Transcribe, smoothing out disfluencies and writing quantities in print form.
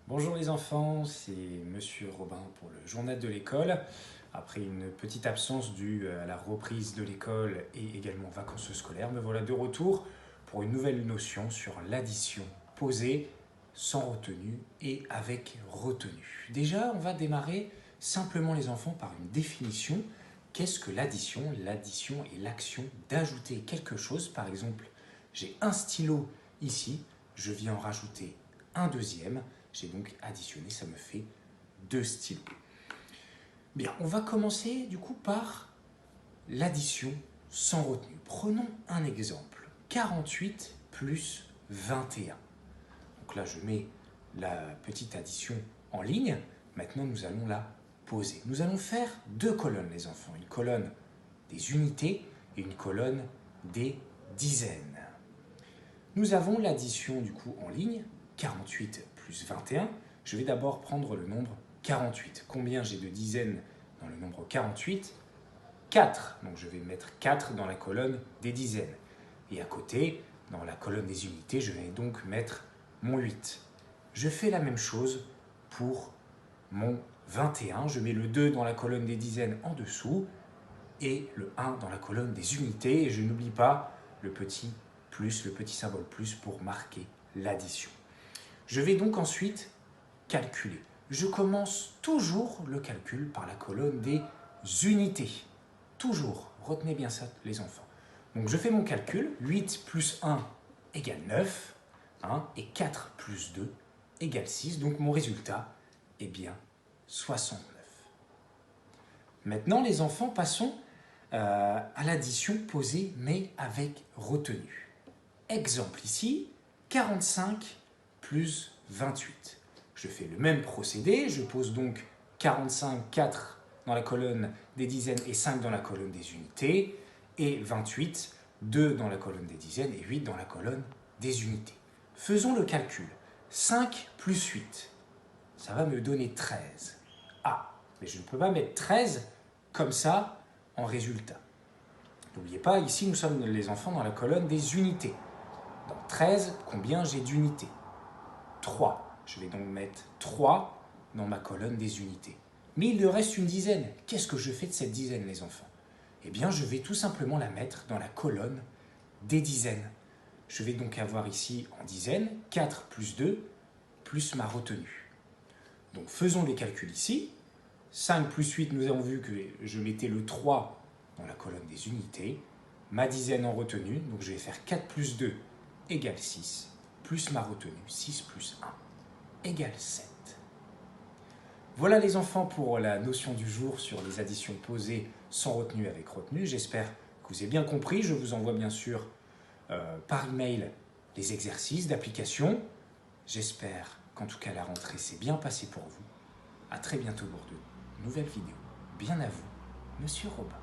Bonjour les enfants, c'est Monsieur Robin pour le journal de l'école. Après une petite absence due à la reprise de l'école et également aux vacances scolaires, me voilà de retour pour une nouvelle notion sur l'addition posée sans retenue et avec retenue. Déjà, on va démarrer simplement les enfants par une définition. Qu'est-ce que l'addition? L'addition est l'action d'ajouter quelque chose. Par exemple, j'ai un stylo ici, je viens en rajouter un deuxième. J'ai donc additionné, ça me fait 2 stylos. Bien, on va commencer du coup par l'addition sans retenue. Prenons un exemple. 48 plus 21. Donc là, je mets la petite addition en ligne. Maintenant, nous allons la poser. Nous allons faire 2 colonnes, les enfants. Une colonne des unités et une colonne des dizaines. Nous avons l'addition du coup en ligne, 48 plus 21. Je vais d'abord prendre le nombre 48. Combien j'ai de dizaines dans le nombre 48? 4. Donc je vais mettre 4 dans la colonne des dizaines. Et à côté, dans la colonne des unités, je vais donc mettre mon 8. Je fais la même chose pour mon 21. Je mets le 2 dans la colonne des dizaines en dessous et le 1 dans la colonne des unités. Et je n'oublie pas le petit plus, le petit symbole plus pour marquer l'addition. Je vais donc ensuite calculer. Je commence toujours le calcul par la colonne des unités. Toujours. Retenez bien ça, les enfants. Donc je fais mon calcul. 8 plus 1 égale 9. Et 4 plus 2 égale 6. Donc mon résultat est bien 69. Maintenant, les enfants, passons à l'addition posée, mais avec retenue. Exemple ici, 45 plus 28. Je fais le même procédé, je pose donc 45, 4 dans la colonne des dizaines et 5 dans la colonne des unités, et 28, 2 dans la colonne des dizaines et 8 dans la colonne des unités. Faisons le calcul. 5 plus 8, ça va me donner 13. Ah, mais je ne peux pas mettre 13 comme ça en résultat. N'oubliez pas, ici nous sommes les enfants dans la colonne des unités. Dans 13, combien j'ai d'unités? 3. Je vais donc mettre 3 dans ma colonne des unités. Mais il me reste une dizaine. Qu'est-ce que je fais de cette dizaine, les enfants? Eh bien, je vais tout simplement la mettre dans la colonne des dizaines. Je vais donc avoir ici en dizaines 4 plus 2 plus ma retenue. Donc faisons les calculs ici. 5 plus 8, nous avons vu que je mettais le 3 dans la colonne des unités. Ma dizaine en retenue, donc je vais faire 4 plus 2 égale 6, plus ma retenue, 6 plus 1 égale 7. Voilà les enfants pour la notion du jour sur les additions posées sans retenue avec retenue. J'espère que vous avez bien compris. Je vous envoie bien sûr par email les exercices d'application. J'espère qu'en tout cas la rentrée s'est bien passée pour vous. À très bientôt pour de nouvelles vidéos. Bien à vous, Monsieur Robin.